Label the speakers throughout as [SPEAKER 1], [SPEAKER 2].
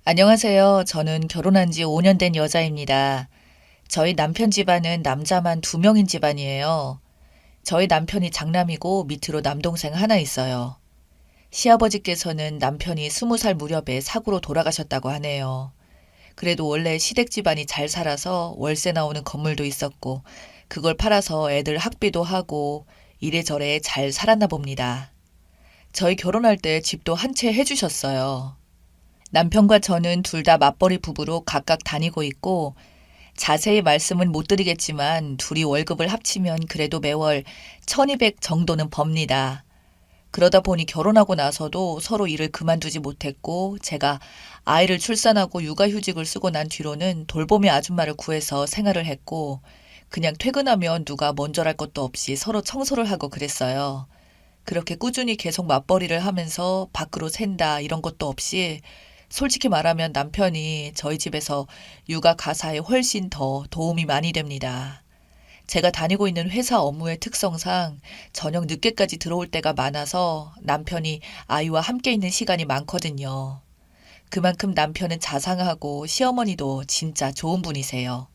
[SPEAKER 1] 안녕하세요. 저는 결혼한 지 5년 된 여자입니다. 저희 남편 집안은 남자만 2명인 집안이에요. 저희 남편이 장남이고 밑으로 남동생 하나 있어요. 시아버지께서는 남편이 20살 무렵에 사고로 돌아가셨다고 하네요. 그래도 원래 시댁 집안이 잘 살아서 월세 나오는 건물도 있었고, 그걸 팔아서 애들 학비도 하고 이래저래 잘 살았나 봅니다. 저희 결혼할 때 집도 한 채 해주셨어요. 남편과 저는 둘 다 맞벌이 부부로 각각 다니고 있고 자세히 말씀은 못 드리겠지만 둘이 월급을 합치면 그래도 매월 1200 정도는 법니다. 그러다 보니 결혼하고 나서도 서로 일을 그만두지 못했고 제가 아이를 출산하고 육아휴직을 쓰고 난 뒤로는 돌보미 아줌마를 구해서 생활을 했고 그냥 퇴근하면 누가 먼저랄 것도 없이 서로 청소를 하고 그랬어요. 그렇게 꾸준히 계속 맞벌이를 하면서 밖으로 샌다 이런 것도 없이 솔직히 말하면 남편이 저희 집에서 육아 가사에 훨씬 더 도움이 많이 됩니다. 제가 다니고 있는 회사 업무의 특성상 저녁 늦게까지 들어올 때가 많아서 남편이 아이와 함께 있는 시간이 많거든요. 그만큼 남편은 자상하고 시어머니도 진짜 좋은 분이세요.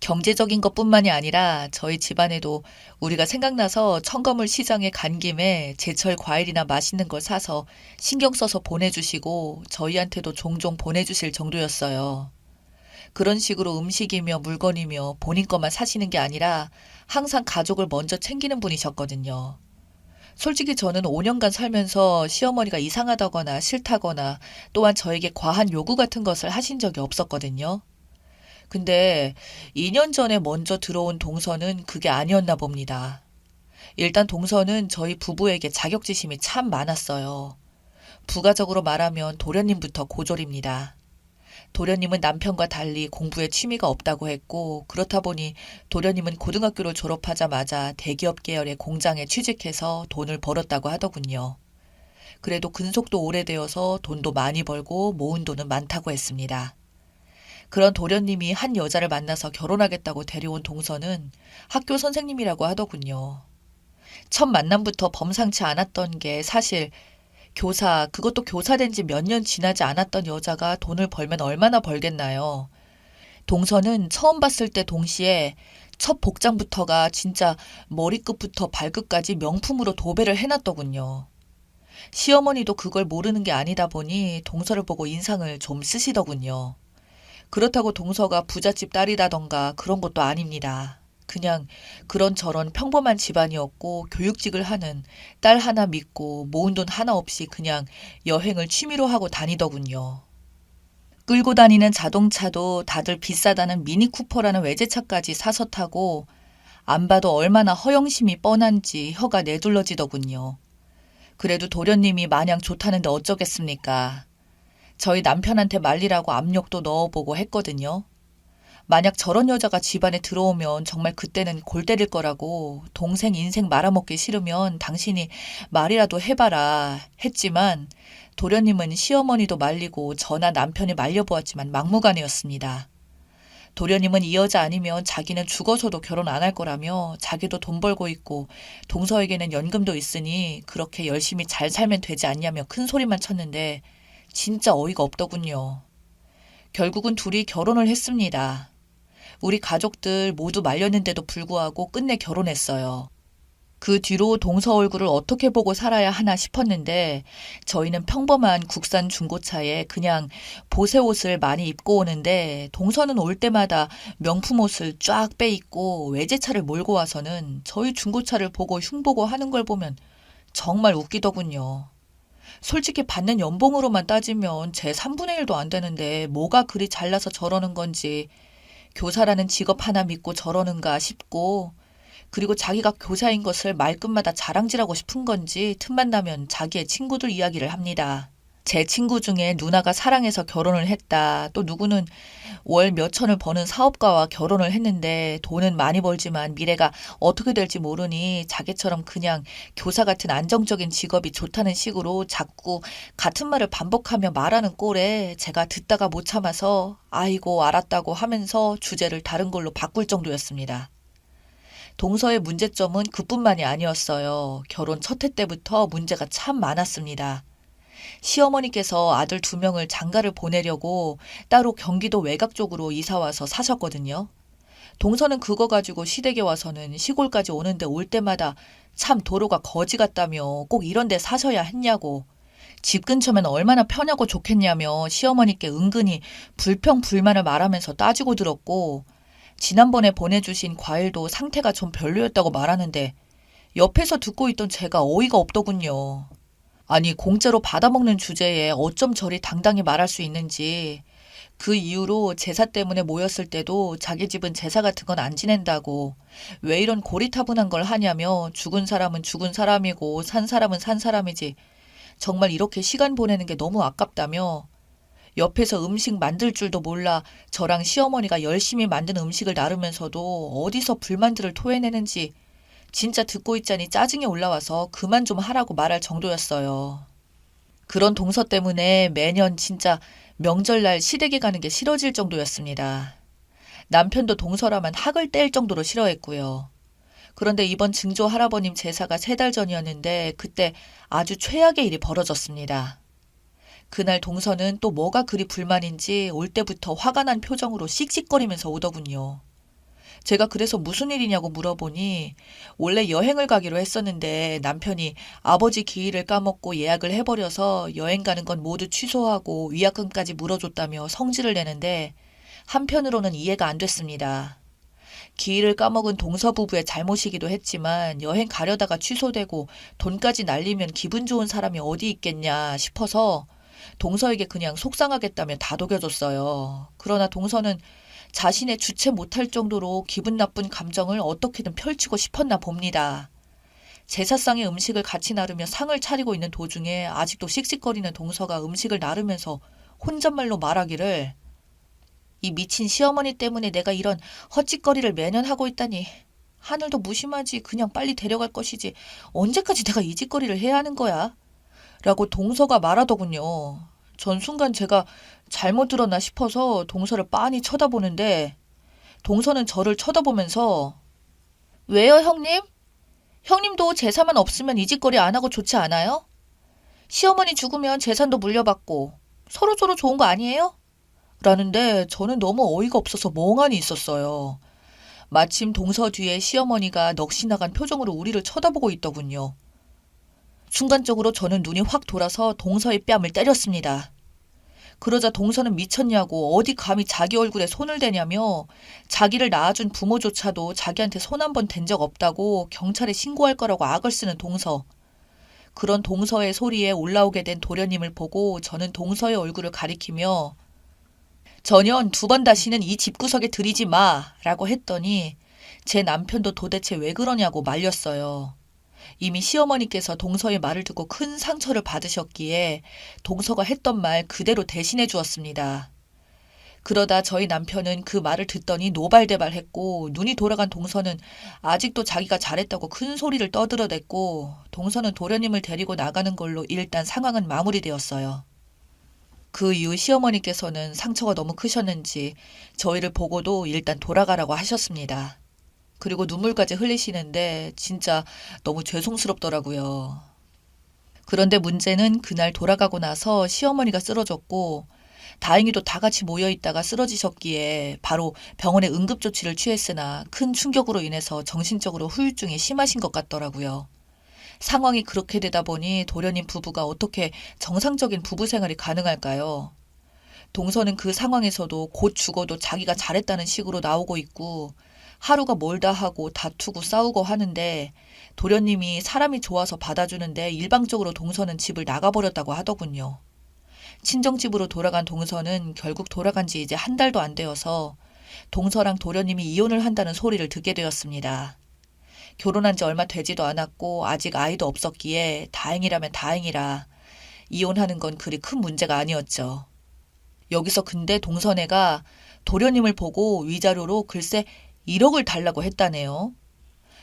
[SPEAKER 1] 경제적인 것뿐만이 아니라 저희 집안에도 우리가 생각나서 청거물 시장에 간 김에 제철 과일이나 맛있는 걸 사서 신경 써서 보내주시고 저희한테도 종종 보내주실 정도였어요. 그런 식으로 음식이며 물건이며 본인 것만 사시는 게 아니라 항상 가족을 먼저 챙기는 분이셨거든요. 솔직히 저는 5년간 살면서 시어머니가 이상하다거나 싫다거나 또한 저에게 과한 요구 같은 것을 하신 적이 없었거든요. 근데 2년 전에 먼저 들어온 동서는 그게 아니었나 봅니다. 일단 동서는 저희 부부에게 자격지심이 참 많았어요. 부가적으로 말하면 도련님부터 고졸입니다. 도련님은 남편과 달리 공부에 취미가 없다고 했고 그렇다 보니 도련님은 고등학교를 졸업하자마자 대기업 계열의 공장에 취직해서 돈을 벌었다고 하더군요. 그래도 근속도 오래되어서 돈도 많이 벌고 모은 돈은 많다고 했습니다. 그런 도련님이 한 여자를 만나서 결혼하겠다고 데려온 동서는 학교 선생님이라고 하더군요. 첫 만남부터 범상치 않았던 게 사실 교사, 그것도 교사 된 지 몇 년 지나지 않았던 여자가 돈을 벌면 얼마나 벌겠나요? 동서는 처음 봤을 때 동시에 첫 복장부터가 진짜 머리끝부터 발끝까지 명품으로 도배를 해놨더군요. 시어머니도 그걸 모르는 게 아니다 보니 동서를 보고 인상을 좀 쓰시더군요. 그렇다고 동서가 부잣집 딸이라던가 그런 것도 아닙니다. 그냥 그런저런 평범한 집안이었고 교육직을 하는 딸 하나 믿고 모은 돈 하나 없이 그냥 여행을 취미로 하고 다니더군요. 끌고 다니는 자동차도 다들 비싸다는 미니쿠퍼라는 외제차까지 사서 타고 안 봐도 얼마나 허영심이 뻔한지 혀가 내둘러지더군요. 그래도 도련님이 마냥 좋다는데 어쩌겠습니까? 저희 남편한테 말리라고 압력도 넣어보고 했거든요. 만약 저런 여자가 집안에 들어오면 정말 그때는 골 때릴 거라고 동생 인생 말아먹기 싫으면 당신이 말이라도 해봐라 했지만 도련님은 시어머니도 말리고 저나 남편이 말려보았지만 막무가내였습니다. 도련님은 이 여자 아니면 자기는 죽어서도 결혼 안 할 거라며 자기도 돈 벌고 있고 동서에게는 연금도 있으니 그렇게 열심히 잘 살면 되지 않냐며 큰 소리만 쳤는데 진짜 어이가 없더군요. 결국은 둘이 결혼을 했습니다. 우리 가족들 모두 말렸는데도 불구하고 끝내 결혼했어요. 그 뒤로 동서 얼굴을 어떻게 보고 살아야 하나 싶었는데 저희는 평범한 국산 중고차에 그냥 보세 옷을 많이 입고 오는데 동서는 올 때마다 명품 옷을 쫙 빼입고 외제차를 몰고 와서는 저희 중고차를 보고 흉보고 하는 걸 보면 정말 웃기더군요. 솔직히 받는 연봉으로만 따지면 제 3분의 1도 안 되는데 뭐가 그리 잘나서 저러는 건지 교사라는 직업 하나 믿고 저러는가 싶고 그리고 자기가 교사인 것을 말끝마다 자랑질하고 싶은 건지 틈만 나면 자기의 친구들 이야기를 합니다. 제 친구 중에 누나가 사랑해서 결혼을 했다. 또 누구는 월 몇천을 버는 사업가와 결혼을 했는데 돈은 많이 벌지만 미래가 어떻게 될지 모르니 자기처럼 그냥 교사 같은 안정적인 직업이 좋다는 식으로 자꾸 같은 말을 반복하며 말하는 꼴에 제가 듣다가 못 참아서 아이고 알았다고 하면서 주제를 다른 걸로 바꿀 정도였습니다. 동서의 문제점은 그뿐만이 아니었어요. 결혼 첫 해 때부터 문제가 참 많았습니다. 시어머니께서 아들 2명을 장가를 보내려고 따로 경기도 외곽 쪽으로 이사 와서 사셨거든요. 동서는 그거 가지고 시댁에 와서는 시골까지 오는데 올 때마다 참 도로가 거지 같다며 꼭 이런 데 사셔야 했냐고, 집 근처면 얼마나 편하고 좋겠냐며 시어머니께 은근히 불평불만을 말하면서 따지고 들었고, 지난번에 보내주신 과일도 상태가 좀 별로였다고 말하는데 옆에서 듣고 있던 제가 어이가 없더군요. 아니, 공짜로 받아먹는 주제에 어쩜 저리 당당히 말할 수 있는지. 그 이후로 제사 때문에 모였을 때도 자기 집은 제사 같은 건 안 지낸다고, 왜 이런 고리타분한 걸 하냐며 죽은 사람은 죽은 사람이고 산 사람은 산 사람이지, 정말 이렇게 시간 보내는 게 너무 아깝다며, 옆에서 음식 만들 줄도 몰라 저랑 시어머니가 열심히 만든 음식을 나르면서도 어디서 불만들을 토해내는지 진짜 듣고 있자니 짜증이 올라와서 그만 좀 하라고 말할 정도였어요. 그런 동서 때문에 매년 진짜 명절날 시댁에 가는 게 싫어질 정도였습니다. 남편도 동서라면 학을 뗄 정도로 싫어했고요. 그런데 이번 증조 할아버님 제사가 3달 전이었는데 그때 아주 최악의 일이 벌어졌습니다. 그날 동서는 또 뭐가 그리 불만인지 올 때부터 화가 난 표정으로 씩씩거리면서 오더군요. 제가 그래서 무슨 일이냐고 물어보니 원래 여행을 가기로 했었는데 남편이 아버지 기일을 까먹고 예약을 해버려서 여행 가는 건 모두 취소하고 위약금까지 물어줬다며 성질을 내는데, 한편으로는 이해가 안 됐습니다. 기일을 까먹은 동서 부부의 잘못이기도 했지만 여행 가려다가 취소되고 돈까지 날리면 기분 좋은 사람이 어디 있겠냐 싶어서 동서에게 그냥 속상하겠다며 다독여줬어요. 그러나 동서는 자신의 주체 못할 정도로 기분 나쁜 감정을 어떻게든 펼치고 싶었나 봅니다. 제사상의 음식을 같이 나르며 상을 차리고 있는 도중에 아직도 씩씩거리는 동서가 음식을 나르면서 혼잣말로 말하기를, 이 미친 시어머니 때문에 내가 이런 헛짓거리를 매년 하고 있다니, 하늘도 무심하지, 그냥 빨리 데려갈 것이지 언제까지 내가 이 짓거리를 해야 하는 거야? 라고 동서가 말하더군요. 전 순간 제가 잘못 들었나 싶어서 동서를 빤히 쳐다보는데 동서는 저를 쳐다보면서, 왜요 형님? 형님도 제사만 없으면 이 짓거리 안 하고 좋지 않아요? 시어머니 죽으면 재산도 물려받고 서로서로 좋은 거 아니에요? 라는데 저는 너무 어이가 없어서 멍하니 있었어요. 마침 동서 뒤에 시어머니가 넋이 나간 표정으로 우리를 쳐다보고 있더군요. 순간적으로 저는 눈이 확 돌아서 동서의 뺨을 때렸습니다. 그러자 동서는 미쳤냐고 어디 감히 자기 얼굴에 손을 대냐며 자기를 낳아준 부모조차도 자기한테 손 한 번 댄 적 없다고 경찰에 신고할 거라고 악을 쓰는 동서. 그런 동서의 소리에 올라오게 된 도련님을 보고 저는 동서의 얼굴을 가리키며 전현 2번 다시는 이 집구석에 들이지 마 라고 했더니 제 남편도 도대체 왜 그러냐고 말렸어요. 이미 시어머니께서 동서의 말을 듣고 큰 상처를 받으셨기에 동서가 했던 말 그대로 대신해 주었습니다. 그러다 저희 남편은 그 말을 듣더니 노발대발했고, 눈이 돌아간 동서는 아직도 자기가 잘했다고 큰 소리를 떠들어댔고, 동서는 도련님을 데리고 나가는 걸로 일단 상황은 마무리되었어요. 그 이후 시어머니께서는 상처가 너무 크셨는지 저희를 보고도 일단 돌아가라고 하셨습니다. 그리고 눈물까지 흘리시는데 진짜 너무 죄송스럽더라고요. 그런데 문제는 그날 돌아가고 나서 시어머니가 쓰러졌고, 다행히도 다 같이 모여있다가 쓰러지셨기에 바로 병원에 응급조치를 취했으나 큰 충격으로 인해서 정신적으로 후유증이 심하신 것 같더라고요. 상황이 그렇게 되다 보니 도련님 부부가 어떻게 정상적인 부부 생활이 가능할까요? 동서는 그 상황에서도 곧 죽어도 자기가 잘했다는 식으로 나오고 있고, 하루가 멀다 하고 다투고 싸우고 하는데 도련님이 사람이 좋아서 받아주는데 일방적으로 동서는 집을 나가버렸다고 하더군요. 친정집으로 돌아간 동서는 결국 돌아간 지 이제 1달도 안 되어서 동서랑 도련님이 이혼을 한다는 소리를 듣게 되었습니다. 결혼한 지 얼마 되지도 않았고 아직 아이도 없었기에 다행이라면 다행이라, 이혼하는 건 그리 큰 문제가 아니었죠. 여기서 근데 동서네가 도련님을 보고 위자료로 글쎄 1억을 달라고 했다네요.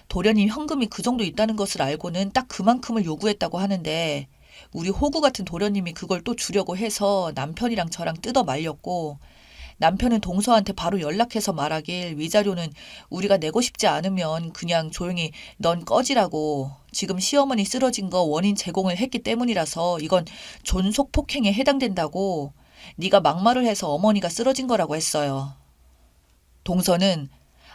[SPEAKER 1] 도련님 현금이 그 정도 있다는 것을 알고는 딱 그만큼을 요구했다고 하는데 우리 호구 같은 도련님이 그걸 또 주려고 해서 남편이랑 저랑 뜯어 말렸고, 남편은 동서한테 바로 연락해서 말하길 위자료는 우리가 내고 싶지 않으면 그냥 조용히 넌 꺼지라고 지금 시어머니 쓰러진 거 원인 제공을 했기 때문이라서 이건 존속 폭행에 해당된다고 네가 막말을 해서 어머니가 쓰러진 거라고 했어요. 동서는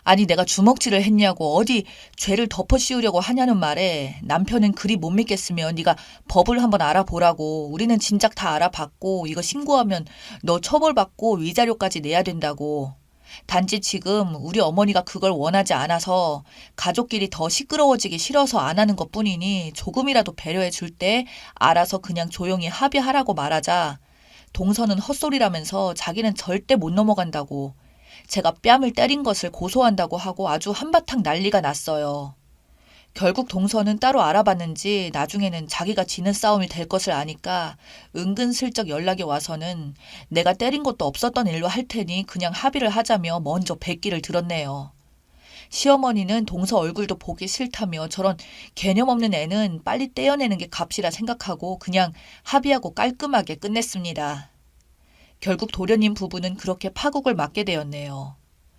[SPEAKER 1] 아니 내가 주먹질을 했냐고 어디 죄를 덮어씌우려고 하냐는 말에 남편은 그리 못 믿겠으면 네가 법을 한번 알아보라고 우리는 진작 다 알아봤고 이거 신고하면 너 처벌받고 위자료까지 내야 된다고. 단지 지금 우리 어머니가 그걸 원하지 않아서 가족끼리 더 시끄러워지기 싫어서 안 하는 것뿐이니 조금이라도 배려해 줄 때 알아서 그냥 조용히 합의하라고 말하자 동서는 헛소리라면서 자기는 절대 못 넘어간다고 제가 뺨을 때린 것을 고소한다고 하고 아주 한바탕 난리가 났어요. 결국 동서는 따로 알아봤는지 나중에는 자기가 지는 싸움이 될 것을 아니까 은근슬쩍 연락이 와서는 내가 때린 것도 없었던 일로 할 테니 그냥 합의를 하자며 먼저 백기를 들었네요. 시어머니는 동서 얼굴도 보기 싫다며 저런 개념 없는 애는 빨리 떼어내는 게 값이라 생각하고 그냥 합의하고 깔끔하게 끝냈습니다. 결국 도련님 부부는 그렇게 파국을 맞게 되었네요.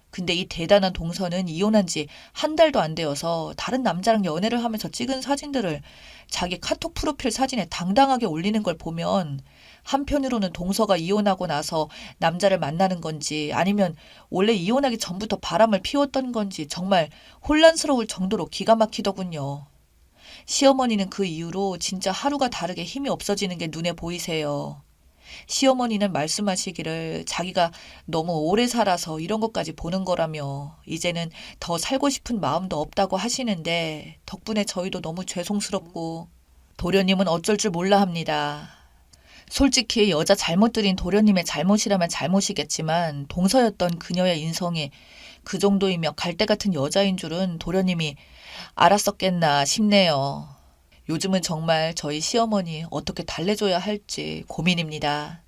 [SPEAKER 1] 근데 이 대단한 동서는 이혼한 지 한 달도 안 되어서 다른 남자랑 연애를 하면서 찍은 사진들을 자기 카톡 프로필 사진에 당당하게 올리는 걸 보면 한편으로는 동서가 이혼하고 나서 남자를 만나는 건지 아니면 원래 이혼하기 전부터 바람을 피웠던 건지 정말 혼란스러울 정도로 기가 막히더군요. 시어머니는 그 이후로 진짜 하루가 다르게 힘이 없어지는 게 눈에 보이세요. 시어머니는 말씀하시기를 자기가 너무 오래 살아서 이런 것까지 보는 거라며 이제는 더 살고 싶은 마음도 없다고 하시는데 덕분에 저희도 너무 죄송스럽고 도련님은 어쩔 줄 몰라 합니다. 솔직히 여자 잘못 들인 도련님의 잘못이라면 잘못이겠지만 동서였던 그녀의 인성이 그 정도이며 갈대 같은 여자인 줄은 도련님이 알았었겠나 싶네요. 요즘은 정말 저희 시어머니 어떻게 달래줘야 할지 고민입니다.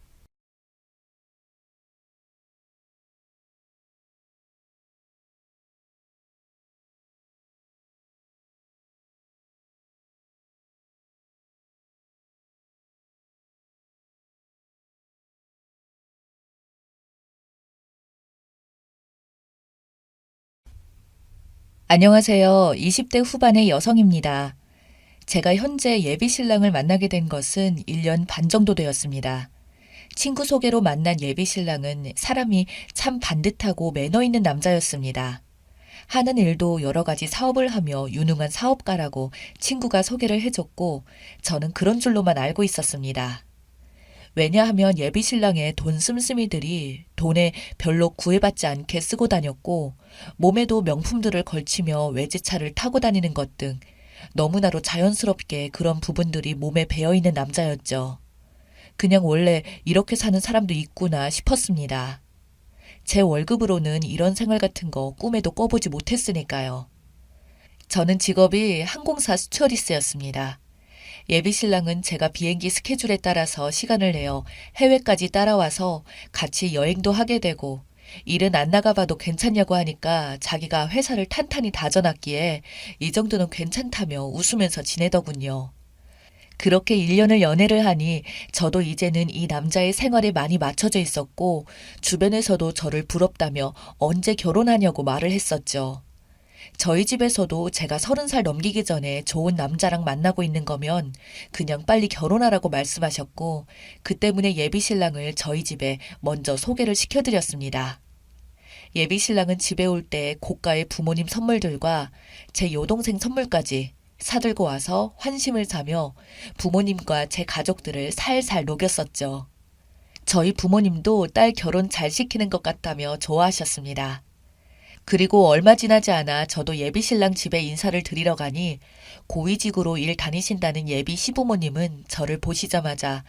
[SPEAKER 1] 안녕하세요. 20대 후반의 여성입니다. 제가 현재 예비 신랑을 만나게 된 것은 1년 반 정도 되었습니다. 친구 소개로 만난 예비 신랑은 사람이 참 반듯하고 매너 있는 남자였습니다. 하는 일도 여러 가지 사업을 하며 유능한 사업가라고 친구가 소개를 해줬고 저는 그런 줄로만 알고 있었습니다. 왜냐하면 예비 신랑의 돈 씀씀이들이 돈에 별로 구애받지 않게 쓰고 다녔고 몸에도 명품들을 걸치며 외제차를 타고 다니는 것 등 너무나도 자연스럽게 그런 부분들이 몸에 배어있는 남자였죠. 그냥 원래 이렇게 사는 사람도 있구나 싶었습니다. 제 월급으로는 이런 생활 같은 거 꿈에도 꿔보지 못했으니까요. 저는 직업이 항공사 스튜어디스였습니다. 예비 신랑은 제가 비행기 스케줄에 따라서 시간을 내어 해외까지 따라와서 같이 여행도 하게 되고 일은 안 나가봐도 괜찮냐고 하니까 자기가 회사를 탄탄히 다져놨기에 이 정도는 괜찮다며 웃으면서 지내더군요. 그렇게 1년을 연애를 하니 저도 이제는 이 남자의 생활에 많이 맞춰져 있었고 주변에서도 저를 부럽다며 언제 결혼하냐고 말을 했었죠. 저희 집에서도 제가 30살 넘기기 전에 좋은 남자랑 만나고 있는 거면 그냥 빨리 결혼하라고 말씀하셨고 그 때문에 예비 신랑을 저희 집에 먼저 소개를 시켜드렸습니다. 예비 신랑은 집에 올 때 고가의 부모님 선물들과 제 여동생 선물까지 사들고 와서 환심을 사며 부모님과 제 가족들을 살살 녹였었죠. 저희 부모님도 딸 결혼 잘 시키는 것 같다며 좋아하셨습니다. 그리고 얼마 지나지 않아 저도 예비 신랑 집에 인사를 드리러 가니 고위직으로 일 다니신다는 예비 시부모님은 저를 보시자마자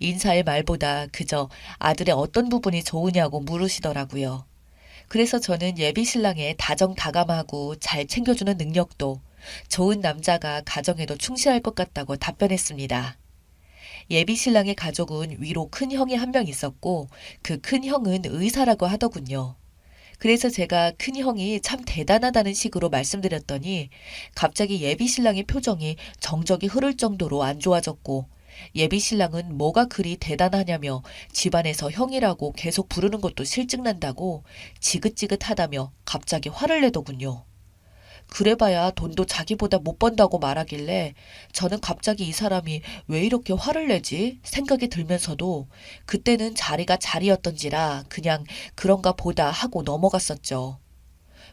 [SPEAKER 1] 인사의 말보다 그저 아들의 어떤 부분이 좋으냐고 물으시더라고요. 그래서 저는 예비 신랑의 다정다감하고 잘 챙겨주는 능력도 좋은 남자가 가정에도 충실할 것 같다고 답변했습니다. 예비 신랑의 가족은 위로 큰 형이 한 명 있었고 그 큰 형은 의사라고 하더군요. 그래서 제가 큰 형이 참 대단하다는 식으로 말씀드렸더니 갑자기 예비 신랑의 표정이 정적이 흐를 정도로 안 좋아졌고 예비 신랑은 뭐가 그리 대단하냐며 집안에서 형이라고 계속 부르는 것도 실증난다고 지긋지긋하다며 갑자기 화를 내더군요. 그래봐야 돈도 자기보다 못 번다고 말하길래 저는 갑자기 이 사람이 왜 이렇게 화를 내지 생각이 들면서도 그때는 자리가 자리였던지라 그냥 그런가 보다 하고 넘어갔었죠.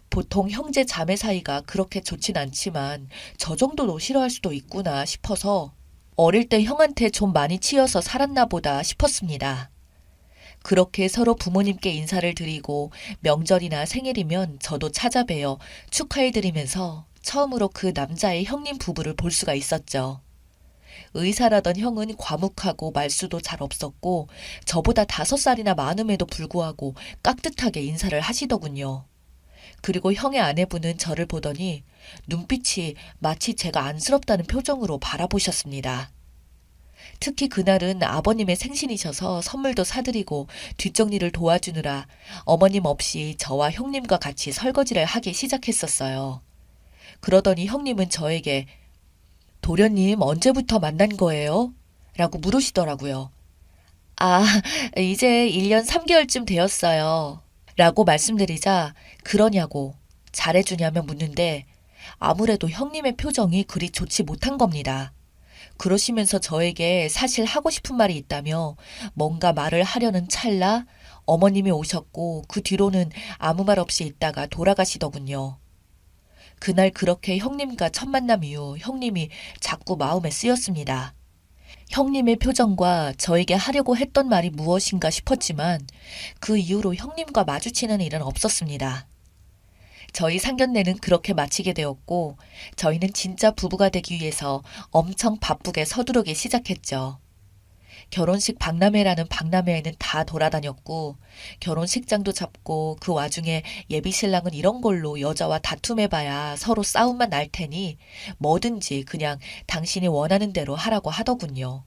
[SPEAKER 1] 보통 형제 자매 사이가 그렇게 좋진 않지만 저 정도로 싫어할 수도 있구나 싶어서 어릴 때 형한테 좀 많이 치여서 살았나 보다 싶었습니다. 그렇게 서로 부모님께 인사를 드리고 명절이나 생일이면 저도 찾아뵈어 축하해드리면서 처음으로 그 남자의 형님 부부를 볼 수가 있었죠. 의사라던 형은 과묵하고 말수도 잘 없었고 저보다 5살이나 많음에도 불구하고 깍듯하게 인사를 하시더군요. 그리고 형의 아내분은 저를 보더니 눈빛이 마치 제가 안쓰럽다는 표정으로 바라보셨습니다. 특히 그날은 아버님의 생신이셔서 선물도 사드리고 뒷정리를 도와주느라 어머님 없이 저와 형님과 같이 설거지를 하기 시작했었어요. 그러더니 형님은 저에게 도련님 언제부터 만난 거예요? 라고 물으시더라고요. 아, 이제 1년 3개월쯤 되었어요. 라고 말씀드리자 그러냐고 잘해주냐며 묻는데 아무래도 형님의 표정이 그리 좋지 못한 겁니다. 그러시면서 저에게 사실 하고 싶은 말이 있다며 뭔가 말을 하려는 찰나 어머님이 오셨고 그 뒤로는 아무 말 없이 있다가 돌아가시더군요. 그날 그렇게 형님과 첫 만남 이후 형님이 자꾸 마음에 쓰였습니다. 형님의 표정과 저에게 하려고 했던 말이 무엇인가 싶었지만 그 이후로 형님과 마주치는 일은 없었습니다. 저희 상견례는 그렇게 마치게 되었고 저희는 진짜 부부가 되기 위해서 엄청 바쁘게 서두르기 시작했죠. 결혼식 박람회라는 박람회에는 다 돌아다녔고 결혼식장도 잡고 그 와중에 예비 신랑은 이런 걸로 여자와 다툼해봐야 서로 싸움만 날 테니 뭐든지 그냥 당신이 원하는 대로 하라고 하더군요.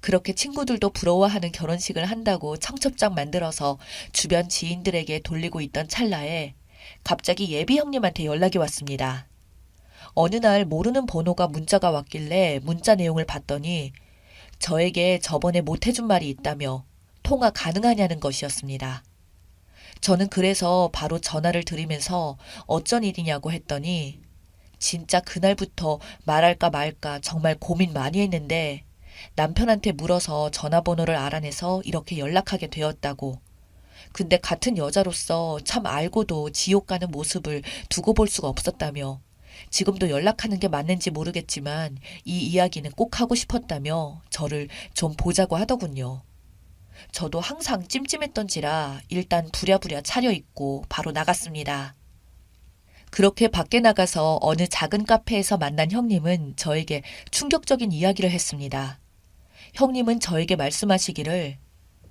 [SPEAKER 1] 그렇게 친구들도 부러워하는 결혼식을 한다고 청첩장 만들어서 주변 지인들에게 돌리고 있던 찰나에 갑자기 예비 형님한테 연락이 왔습니다. 어느 날 모르는 번호가 문자가 왔길래 문자 내용을 봤더니 저에게 저번에 못해준 말이 있다며 통화 가능하냐는 것이었습니다. 저는 그래서 바로 전화를 드리면서 어쩐 일이냐고 했더니 진짜 그날부터 말할까 말까 정말 고민 많이 했는데 남편한테 물어서 전화번호를 알아내서 이렇게 연락하게 되었다고. 근데 같은 여자로서 참 알고도 지옥 가는 모습을 두고 볼 수가 없었다며 지금도 연락하는 게 맞는지 모르겠지만 이 이야기는 꼭 하고 싶었다며 저를 좀 보자고 하더군요. 저도 항상 찜찜했던지라 일단 부랴부랴 차려입고 바로 나갔습니다. 그렇게 밖에 나가서 어느 작은 카페에서 만난 형님은 저에게 충격적인 이야기를 했습니다. 형님은 저에게 말씀하시기를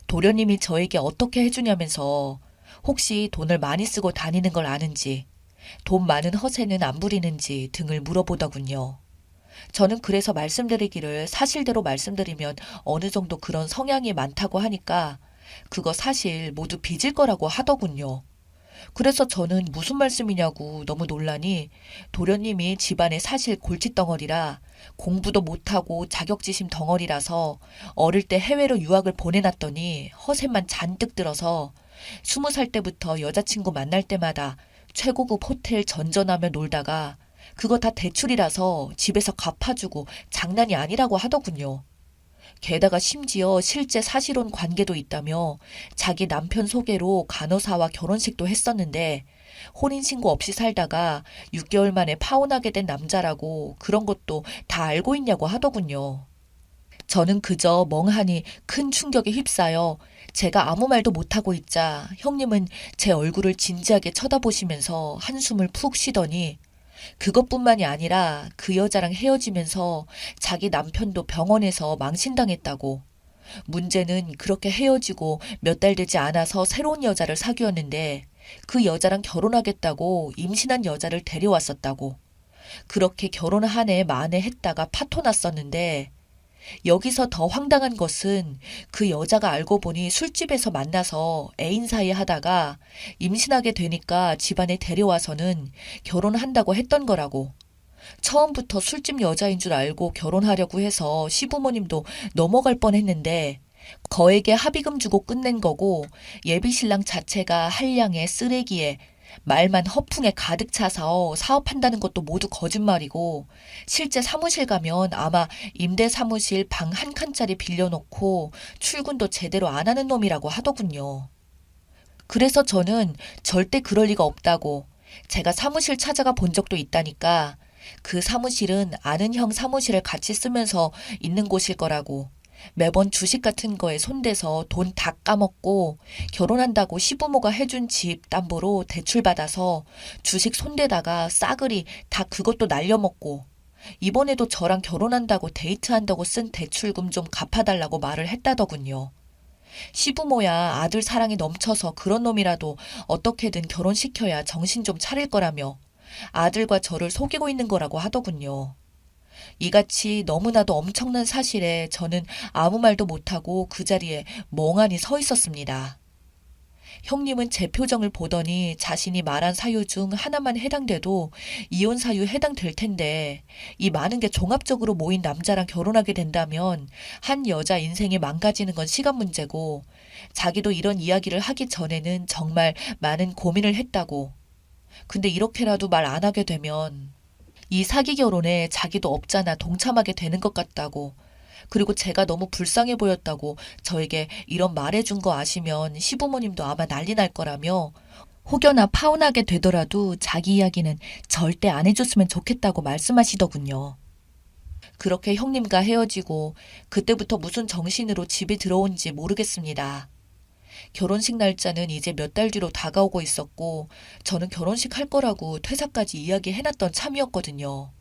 [SPEAKER 1] 도련님이 저에게 어떻게 해주냐면서 혹시 돈을 많이 쓰고 다니는 걸 아는지 돈 많은 허세는 안 부리는지 등을 물어보더군요. 저는 그래서 말씀드리기를 사실대로 말씀드리면 어느 정도 그런 성향이 많다고 하니까 그거 사실 모두 빚일 거라고 하더군요. 그래서 저는 무슨 말씀이냐고 너무 놀라니 도련님이 집안에 사실 골칫덩어리라 공부도 못하고 자격지심 덩어리라서 어릴 때 해외로 유학을 보내놨더니 허세만 잔뜩 들어서 20살 때부터 여자친구 만날 때마다 최고급 호텔 전전하며 놀다가 그거 다 대출이라서 집에서 갚아주고 장난이 아니라고 하더군요. 게다가 심지어 실제 사실혼 관계도 있다며 자기 남편 소개로 간호사와 결혼식도 했었는데 혼인신고 없이 살다가 6개월 만에 파혼하게 된 남자라고 그런 것도 다 알고 있냐고 하더군요. 저는 그저 멍하니 큰 충격에 휩싸여 제가 아무 말도 못하고 있자 형님은 제 얼굴을 진지하게 쳐다보시면서 한숨을 푹 쉬더니 그것뿐만이 아니라 그 여자랑 헤어지면서 자기 남편도 병원에서 망신당했다고. 문제는 그렇게 헤어지고 몇 달 되지 않아서 새로운 여자를 사귀었는데 그 여자랑 결혼하겠다고 임신한 여자를 데려왔었다고. 그렇게 결혼 한 해 만에 했다가 파토 났었는데 여기서 더 황당한 것은 그 여자가 알고 보니 술집에서 만나서 애인 사이 하다가 임신하게 되니까 집안에 데려와서는 결혼한다고 했던 거라고. 처음부터 술집 여자인 줄 알고 결혼하려고 해서 시부모님도 넘어갈 뻔했는데 거액의 합의금 주고 끝낸 거고 예비신랑 자체가 한량의 쓰레기에 말만 허풍에 가득 차서 사업한다는 것도 모두 거짓말이고 실제 사무실 가면 아마 임대 사무실 방 한 칸짜리 빌려놓고 출근도 제대로 안 하는 놈이라고 하더군요. 그래서 저는 절대 그럴 리가 없다고 제가 사무실 찾아가 본 적도 있다니까 그 사무실은 아는 형 사무실을 같이 쓰면서 있는 곳일 거라고 매번 주식 같은 거에 손대서 돈 다 까먹고 결혼한다고 시부모가 해준 집 담보로 대출받아서 주식 손대다가 싸그리 다 그것도 날려먹고 이번에도 저랑 결혼한다고 데이트한다고 쓴 대출금 좀 갚아달라고 말을 했다더군요. 시부모야 아들 사랑이 넘쳐서 그런 놈이라도 어떻게든 결혼시켜야 정신 좀 차릴 거라며 아들과 저를 속이고 있는 거라고 하더군요. 이같이 너무나도 엄청난 사실에 저는 아무 말도 못하고 그 자리에 멍하니 서 있었습니다. 형님은 제 표정을 보더니 자신이 말한 사유 중 하나만 해당돼도 이혼 사유 해당될 텐데 이 많은 게 종합적으로 모인 남자랑 결혼하게 된다면 한 여자 인생이 망가지는 건 시간 문제고 자기도 이런 이야기를 하기 전에는 정말 많은 고민을 했다고. 근데 이렇게라도 말 안 하게 되면 이 사기 결혼에 자기도 없잖아 동참하게 되는 것 같다고. 그리고 제가 너무 불쌍해 보였다고 저에게 이런 말해준 거 아시면 시부모님도 아마 난리 날 거라며 혹여나 파혼하게 되더라도 자기 이야기는 절대 안 해줬으면 좋겠다고 말씀하시더군요. 그렇게 형님과 헤어지고 그때부터 무슨 정신으로 집에 들어온지 모르겠습니다. 결혼식 날짜는 이제 몇 달 뒤로 다가오고 있었고 저는 결혼식 할 거라고 퇴사까지 이야기해놨던 참이었거든요.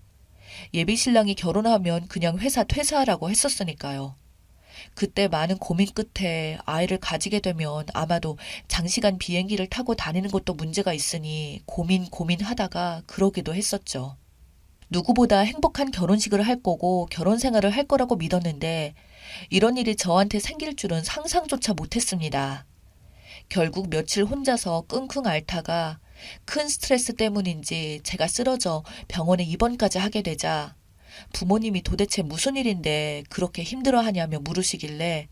[SPEAKER 1] 예비신랑이 결혼하면 그냥 회사 퇴사하라고 했었으니까요. 그때 많은 고민 끝에 아이를 가지게 되면 아마도 장시간 비행기를 타고 다니는 것도 문제가 있으니 고민하다가 그러기도 했었죠. 누구보다 행복한 결혼식을 할 거고 결혼 생활을 할 거라고 믿었는데 이런 일이 저한테 생길 줄은 상상조차 못했습니다. 결국 며칠 혼자서 끙끙 앓다가 큰 스트레스 때문인지 제가 쓰러져 병원에 입원까지 하게 되자 부모님이 도대체 무슨 일인데 그렇게 힘들어하냐며 물으시길래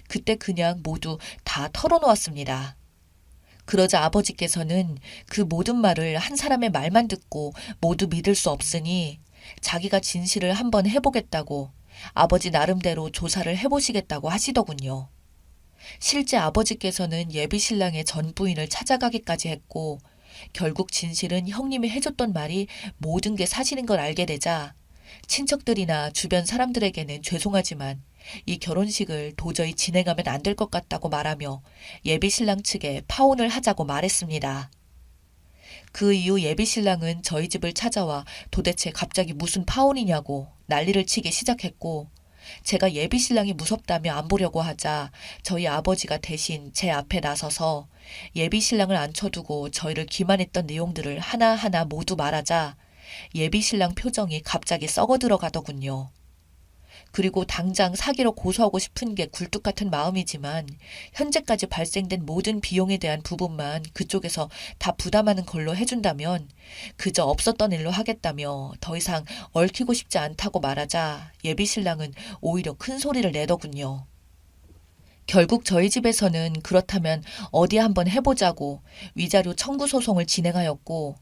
[SPEAKER 1] 그때 그냥 모두 다 털어놓았습니다. 그러자 아버지께서는 그 모든 말을 한 사람의 말만 듣고 모두 믿을 수 없으니 자기가 진실을 한번 해보겠다고 아버지 나름대로 조사를 해보시겠다고 하시더군요. 실제 아버지께서는 예비신랑의 전 부인을 찾아가기까지 했고 결국 진실은 형님이 해줬던 말이 모든 게 사실인 걸 알게 되자 친척들이나 주변 사람들에게는 죄송하지만 이 결혼식을 도저히 진행하면 안 될 것 같다고 말하며 예비신랑 측에 파혼을 하자고 말했습니다. 그 이후 예비신랑은 저희 집을 찾아와 도대체 갑자기 무슨 파혼이냐고 난리를 치기 시작했고 제가 예비신랑이 무섭다며 안 보려고 하자 저희 아버지가 대신 제 앞에 나서서 예비신랑을 앉혀두고 저희를 기만했던 내용들을 하나하나 모두 말하자 예비신랑 표정이 갑자기 썩어 들어가더군요. 그리고 당장 사기로 고소하고 싶은 게 굴뚝 같은 마음이지만 현재까지 발생된 모든 비용에 대한 부분만 그쪽에서 다 부담하는 걸로 해준다면 그저 없었던 일로 하겠다며 더 이상 얽히고 싶지 않다고 말하자 예비신랑은 오히려 큰 소리를 내더군요. 결국 저희 집에서는 그렇다면 어디 한번 해보자고 위자료 청구 소송을 진행하였고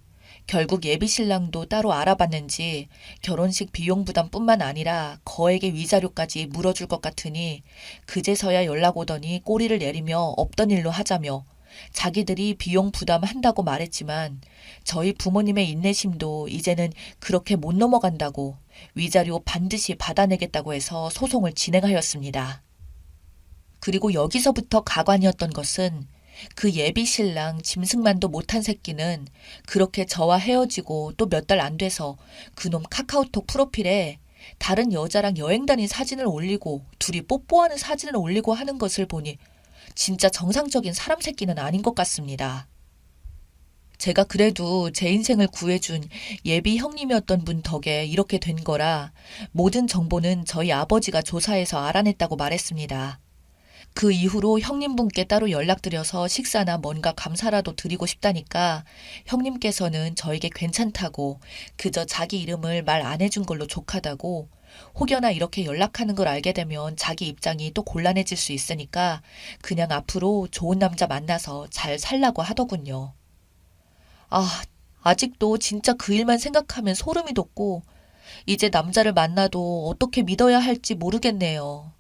[SPEAKER 1] 결국 예비신랑도 따로 알아봤는지 결혼식 비용 부담뿐만 아니라 거액의 위자료까지 물어줄 것 같으니 그제서야 연락 오더니 꼬리를 내리며 없던 일로 하자며 자기들이 비용 부담한다고 말했지만 저희 부모님의 인내심도 이제는 그렇게 못 넘어간다고 위자료 반드시 받아내겠다고 해서 소송을 진행하였습니다. 그리고 여기서부터 가관이었던 것은 그 예비신랑 짐승만도 못한 새끼는 그렇게 저와 헤어지고 또 몇 달 안 돼서 그놈 카카오톡 프로필에 다른 여자랑 여행 다닌 사진을 올리고 둘이 뽀뽀하는 사진을 올리고 하는 것을 보니 진짜 정상적인 사람 새끼는 아닌 것 같습니다. 제가 그래도 제 인생을 구해준 예비 형님이었던 분 덕에 이렇게 된 거라 모든 정보는 저희 아버지가 조사해서 알아냈다고 말했습니다. 그 이후로 형님분께 따로 연락드려서 식사나 뭔가 감사라도 드리고 싶다니까 형님께서는 저에게 괜찮다고 그저 자기 이름을 말 안 해준 걸로 족하다고 혹여나 이렇게 연락하는 걸 알게 되면 자기 입장이 또 곤란해질 수 있으니까 그냥 앞으로 좋은 남자 만나서 잘 살라고 하더군요. 아, 아직도 진짜 그 일만 생각하면 소름이 돋고 이제 남자를 만나도 어떻게 믿어야 할지 모르겠네요.